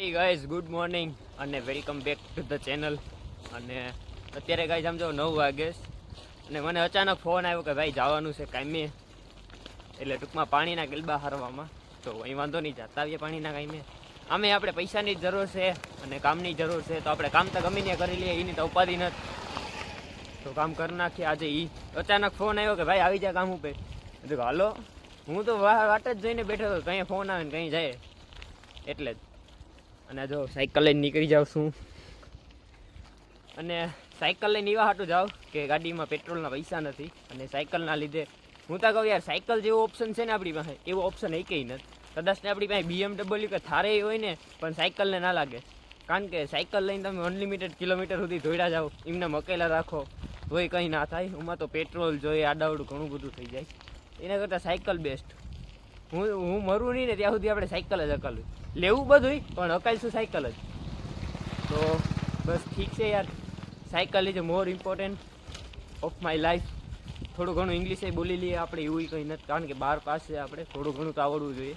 Hey guys, good morning અને welcome back to the channel. અને અત્યારે ગાઈઝ આમ જો 9 વાગે અને મને અચાનક ફોન આવ્યો કે ભાઈ જવાનું છે કામે, એટલે ટૂંકમાં પાણીના ગલબા હારવામાં. તો અહીં વાંધો નહીં, જતા આવીએ પાણીના કામે. આમે આપણે પૈસાની જ જરૂર છે અને કામની જરૂર છે, તો આપણે કામ તો ગમે ત્યાં કરી લઈએ, એની તો ઉપાધિ નથી. તો કામ કરી નાખીએ. આજે અચાનક ફોન આવ્યો કે ભાઈ આવી જાય કામ ઉપર. તો હાલો, હું તો વાટ જ જોઈને બેઠો હતો, કંઈ ફોન આવે ને કંઈ જાય એટલે જ. અને જો સાયકલ લઈને નીકળી જાઉં છું. અને સાયકલ લઈને એવા હાટું જાઉં કે ગાડીમાં પેટ્રોલના પૈસા નથી, અને સાયકલના લીધે હું તો કહું યાર, સાયકલ જેવો ઓપ્શન છે ને આપણી પાસે, એવો ઓપ્શન એ કંઈ નથી. કદાચ ને આપણી પાસે BMW કે થારે હોય ને, પણ સાયકલને ના લાગે. કારણ કે સાયકલ લઈને તમે અનલિમિટેડ કિલોમીટર સુધી દોડ્યા જાઓ, એમને મકેલા રાખો તોય કંઈ ના થાય. એમાં તો પેટ્રોલ જોઈએ, આડાવડું ઘણું બધું થઈ જાય. એના કરતાં સાયકલ બેસ્ટ. હું મરું નહીં ને ત્યાં સુધી આપણે સાયકલ જ અકલવું, લેવું બધું પણ અકાલશું સાયકલ જ. તો બસ ઠીક છે યાર, cycle is more important of my life. થોડું ઘણું ઇંગ્લિશ બોલી લઈએ આપણે, એવું કંઈ નથી. કારણ કે 12 પાસ છે આપણે, થોડું ઘણું તો આવડવું જોઈએ.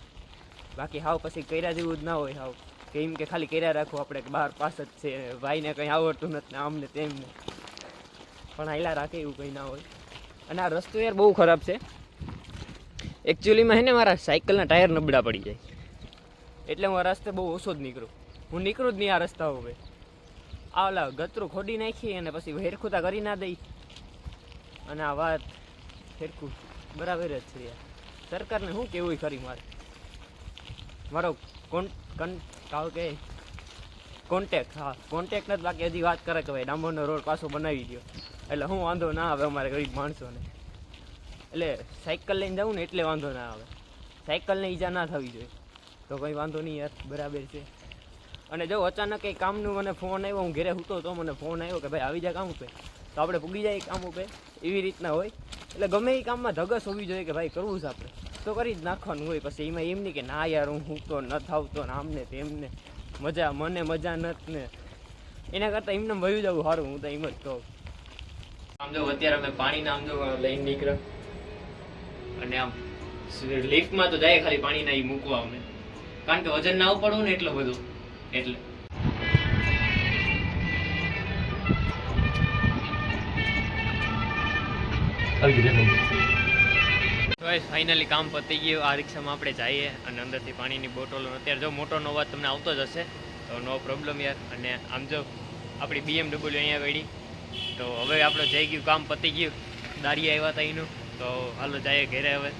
બાકી હાવ પછી કર્યા જેવું જ ના હોય. હાવ કે એમ કે ખાલી કર્યા રાખવું આપણે કે 12 પાસ જ છે, ભાઈને કંઈ આવડતું નથી ને આમને તેમને, પણ હાઈલા રાખે એવું કંઈ ના હોય. અને આ રસ્તો યાર બહુ ખરાબ છે એકચ્યુઅલીમાં. હે ને મારા સાયકલના ટાયર નબળા પડી જાય, એટલે હું આ રસ્તે બહુ ઓછો જ નીકળું. હું નીકળું જ નહીં આ રસ્તા ઉપર. આ ઓલા ગતરું ખોડી નાખી અને પછી હેરખુતા કરી ના દઈ. અને આ વાત હેરખું બરાબર જ છે યાર. સરકારને શું કહેવું ખરી મારો કોન્ટેક્ટ, હા કોન્ટેક્ટ નથી. બાકી હજી વાત કરે કે ભાઈ ડામરનો રોડ પાછો બનાવી દો, એટલે હું વાંધો ના આવે અમારે ગરીબ માણસોને. એટલે સાયકલ લઈને જાઉં ને એટલે વાંધો ના આવે. સાયકલને ઈજા ના થવી જોઈએ, તો કંઈ વાંધો નહીં યાર, બરાબર છે. અને જો અચાનક કંઈ કામનું મને ફોન આવ્યો, હું ઘરે સૂતો તો મને ફોન આવ્યો કે ભાઈ આવી જાય કામ ઉપર, તો આપણે પૂગી જાય કામ ઉપર. એવી રીતના હોય. એટલે ગમે એ કામમાં ધગસ હોવી જોઈએ કે ભાઈ કરવું છે આપણે, તો કરી જ નાખવાનું હોય. પછી એમાં એમ નહીં કે ના યાર હું સૂતો નથી આવતો ને આમને તેમને, મને મજા નથી ને, એના કરતાં એમને વયું જવું સારું. હું તો એમ જ કહું. આમ જો અત્યારે અમે પાણીના આમ જો લઈને નીકળ્યા, અને આમ લિફ્ટમાં તો જાય ખાલી પાણીના એ મૂકવા અમે, કારણ કે વજન ના ઉપાડવું ને એટલું બધું એટલે. ફાઇનલી કામ પતી ગયું. આ રિક્ષામાં આપણે જઈએ અને અંદરથી પાણીની બોટલો. અત્યારે જો મોટરનો અવાજ તમને આવતો જ હશે, તો નો પ્રોબ્લેમ યાર. અને આમ જો આપણી BMW અહીંયા વેડી. તો હવે આપણે જઈ ગયું, કામ પતી ગયું. દારી આવ્યા હતા એનું, તો હાલો જઈએ ઘરે હવે.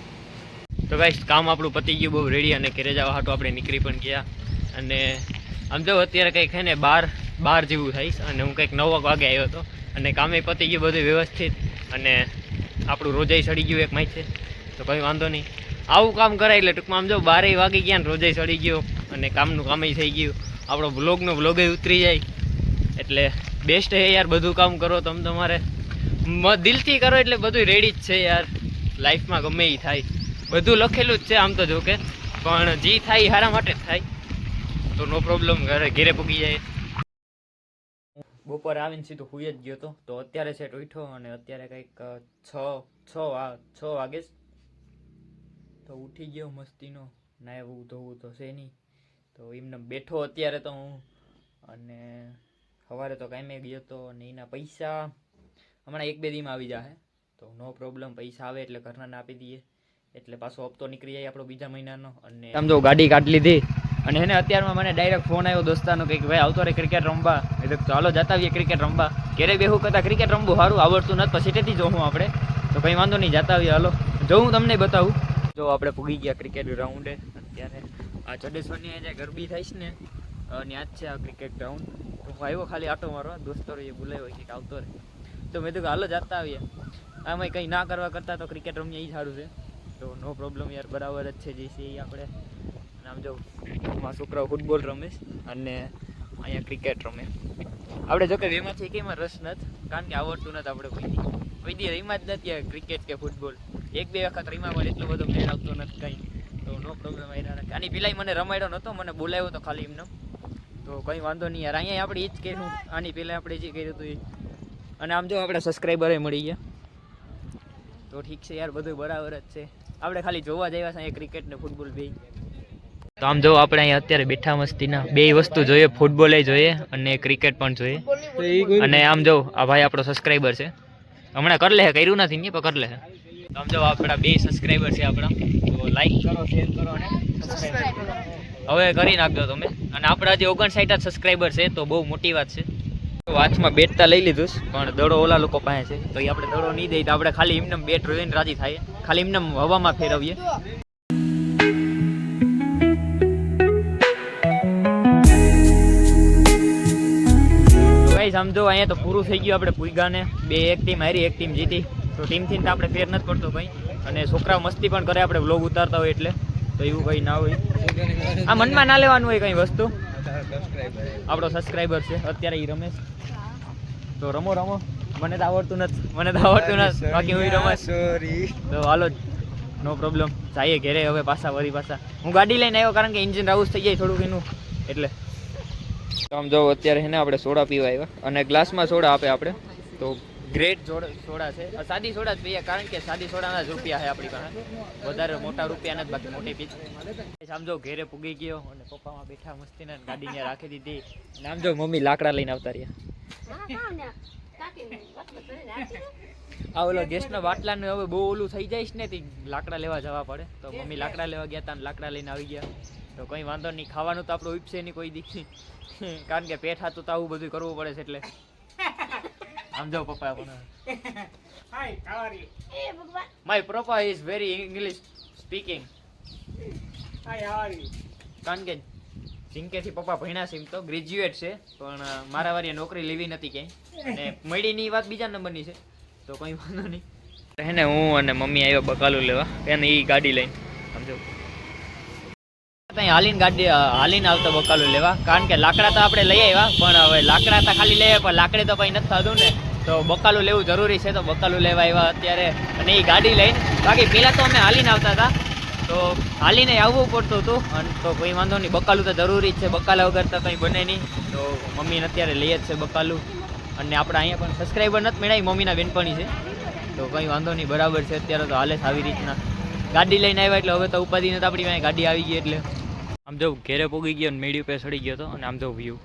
તો ગાઈસ કામ આપણું પતી ગયું, બહુ રેડી. અને ઘરે જવા હાટું આપણે નીકળી પણ ગયા. અને આમ જો અત્યારે કંઈક છે ને 12 જેવું થઈશ, અને હું કંઈક 9 વાગે આવ્યો હતો. અને કામે પતી ગયું બધું વ્યવસ્થિત, અને આપણું રોજાઈ સડી ગયું એક માહિતી, તો કંઈ વાંધો નહીં. આવું કામ કરાય એટલે ટૂંકમાં આમ જો 12 વાગી ગયા ને રોજાઈ સડી ગયો, અને કામનું કામે થઈ ગયું. આપણો વ્લોગે ઉતરી જાય, એટલે બેસ્ટ છે યાર. બધું કામ કરો તમે તમારે દિલથી કરો એટલે બધું રેડી જ છે યાર. લાઈફમાં ગમે એ થાય, બધું લખેલું જ છે આમ તો, જો કે પણ જે થાય એ સારા માટે જ થાય, તો નો પ્રોબ્લેમ. ઘરે પૂગી જાય. બપોરે આવીને સીધું હુઈ જ ગયો હતો. તો અત્યારે છે ઉઠ્યો, અને અત્યારે કંઈક 6 વાગે તો ઉઠી ગયો મસ્તીનો. નાહવું ધોવું તો છે નહીં, તો એમને બેઠો અત્યારે તો હું. અને સવારે તો કાંઈ ગયો હતો, અને એના પૈસા હમણાં 1-2 દીમાં આવી જાય, તો નો પ્રોબ્લેમ. પૈસા આવે એટલે ઘરનાને આપી દઈએ, એટલે પાછો હપ્તો નીકળી જાય આપણો બીજા મહિનાનો. અને આમ જો ગાડી કાઢી લીધી. અને એને અત્યારમાં મને ડાયરેક્ટ ફોન આવ્યો દોસ્તાનો કે ભાઈ આવતો રે ક્રિકેટ રમવા. એટલે ચાલો જતા આવીએ ક્રિકેટ રમવા. ઘરે બેહું કરતાં ક્રિકેટ રમવું સારું, આવડતું નથી પછી સીટેથી જોઉં આપણે, તો કંઈ વાંધો નહીં, જતા આવીએ. હાલો જો હું તમને બતાવું. જો આપણે પૂગી ગયા ક્રિકેટ ગ્રાઉન્ડે. અત્યારે આ ચડેશ્વરની જે ગરબી થાય છે ને, ત્યાં જ છે આ ક્રિકેટ ગ્રાઉન્ડ. તો હું આવ્યો ખાલી આટો મારવા, દોસ્તોએ બોલાવ્યો કે આવતો રહે, તો મેં કીધું હાલો જતા આવીએ. આમાં કંઈ ના કરવા કરતાં તો ક્રિકેટ રમીએ એ સારું છે, તો નો પ્રોબ્લેમ યાર, બરાબર જ છે જે છે એ આપણે. આમ જો મારા છોકરાઓ ફૂટબોલ રમે અને અહીંયા ક્રિકેટ રમે. આપણે જોકે એમાંથી કંઈમાં રસ નથી, કારણ કે આવડતું નથી આપણે કોઈ દી રમ્યા જ નથી ક્રિકેટ કે ફૂટબોલ. 1-2 વખત રમ્યા, પણ એટલો બધો મેળ આવતો નથી કંઈ, તો નો પ્રોબ્લેમ. આની પહેલાં મને રમાડ્યો નહોતો, મને બોલાવ્યો તો ખાલી એમને, તો કંઈ વાંધો નહીં યાર. અહીંયા આપણે એ જ કર્યું, આની પહેલાં આપણે જે કર્યું હતું એ. અને આમ જો આપણે સબસ્ક્રાઈબરે મળી ગયા, તો ઠીક છે યાર, બધું બરાબર જ છે. આપણે ખાલી જોવા જ આવ્યા છે અહીંયા ક્રિકેટ ને ફૂટબોલ બે. તો આમ જો આપણે અહીંયા અત્યારે બેઠા મસ્તીના બે વસ્તુ જોઈએ, ફૂટબોલ જોઈએ અને ક્રિકેટ પણ જોઈએ. અને આમ જો આ ભાઈ આપણો સબસ્ક્રાઈબર છે, હમણાં કરી લે, કર્યું નથી ને પણ કરી લે. તો આમ જો આપણા બે સબસ્ક્રાઈબર છે આપણા, તો લાઈક કરો, શેર કરો અને સબસ્ક્રાઈબ કરો. હવે કરી નાખજો તમે. અને આપણા જે 59 સબસ્ક્રાઈબર છે તો બહુ મોટી વાત છે. વાચમાં બેટતા લઈ લીધું પણ દડો ઓલા લોકો પાસે છે, તો એ આપણે દડો નહીં દઈએ તો આપણે ખાલી એમને બેટ રોઈને રાજી થાય, ખાલી એમને હવામાં ફેરવીએ. સમજો અહીંયા તો પૂરું થઈ ગયું, આપણે પૂગાને બે એક ટીમ હારી, એક ટીમ જીતી. તો ટીમથી તો આપણે ફેર નથી પડતો કંઈ, અને છોકરાઓ મસ્તી પણ કરે આપણે વ્લોગ ઉતારતા હોય એટલે, તો એવું કંઈ ના હોય. આ મનમાં ના લેવાનું હોય કંઈ વસ્તુ. આપણો સબસ્ક્રાઈબર છે અત્યારે એ રમેશ, તો રમો રમો. મને તો આવડતું નથી, બાકી હું રમેશ. તો હાલો, નો પ્રોબ્લેમ, જઈએ ઘરે હવે પાછા પાછા. હું ગાડી લઈને આવ્યો કારણ કે એન્જિન રાઉસ થઈ જાય થોડુંક એનું, એટલે. આમ જો અત્યારે છે ને આપણે સોડા પીવા આવ્યા, અને ગ્લાસમાં સોડા આપે આપણે, તો ગ્રેટ સોડા છે. સાદી સોડા જ પીએ કારણ કે સાદી સોડાના જ રૂપિયા છે આપણી પાસે, વધારે મોટા રૂપિયા નથી, બાકી મોટી પીસ. સમજો ઘેરે પૂગી ગયો અને પપ્પામાં બેઠા મસ્તીને ગાડીને રાખી દીધી. અને આમ જો મમ્મી લાકડા લઈને આવતા રહ્યા. આ ઓલો ગેસના બાટલાનું હવે બહુ ઓલું થઈ જાય છે ને, તે લાકડા લેવા જવા પડે, તો મમ્મી લાકડા લેવા ગયા હતા, લાકડા લઈને આવી ગયા. તો કંઈ વાંધો નહીં, ખાવાનું તો આપણું ઉપસે નહીં કોઈ દી, કારણ કે પેટ હાથું તો આવું બધું કરવું પડે છે એટલે. આમ જાઓ પપ્પા પણ. માય પપ્પા ઇઝ વેરી ઇંગ્લિશ સ્પીકિંગ. કારણ કે જિંકેથી પપ્પા ભણ્યા છે, એમ તો ગ્રેજ્યુએટ છે, પણ મારા વારી નોકરી લેવી નથી ક્યાંય, અને મળીની વાત બીજા નંબરની છે, તો કંઈ વાંધો નહીં. હે ને હું અને મમ્મી આવ્યો બકાલું લેવા, એને એ ગાડી લઈને. સમજો હાલીને આવતો બકાલું લેવા, કારણ કે લાકડા તો આપણે લઈ આવ્યા, પણ હવે લાકડા તો ખાલી લઈ આવ્યા, પણ લાકડી તો કંઈ નથી થતું ને, તો બકાલું લેવું જરૂરી છે, તો બકાલું લેવા આવ્યા અત્યારે. અને એ ગાડી લઈને, બાકી પહેલાં તો અમે હાલીને આવતા હતા, તો હાલીને આવવું પડતું હતું, અને તો કંઈ વાંધો નહીં, બકાલું તો જરૂરી જ છે, બકાલા વગર તો કંઈ બને નહીં. તો મમ્મીને અત્યારે લઈ જ છે બકાલું, અને આપણે અહીંયા પણ સબસ્ક્રાઈબર નથી મેળવી, મમ્મીના બેનપણી છે, તો કંઈ વાંધો નહીં, બરાબર છે. અત્યારે તો હાલે આવી રીતના ગાડી લઈને આવ્યા, એટલે હવે તો ઉપાધિ નથી આપણી પાસે, ગાડી આવી ગઈ એટલે. આમ જો ઘેરે પોગી ગયો અને મેળી પે ચડી ગયો હતો, અને આમ જો વ્યૂ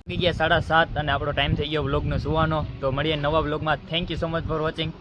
પોગી ગયા 7:30, અને આપણો ટાઈમ થઈ ગયો વ્લોગનો સુવાનો. તો મળીએ નવા વ્લોગમાં. Thank you so much for watching.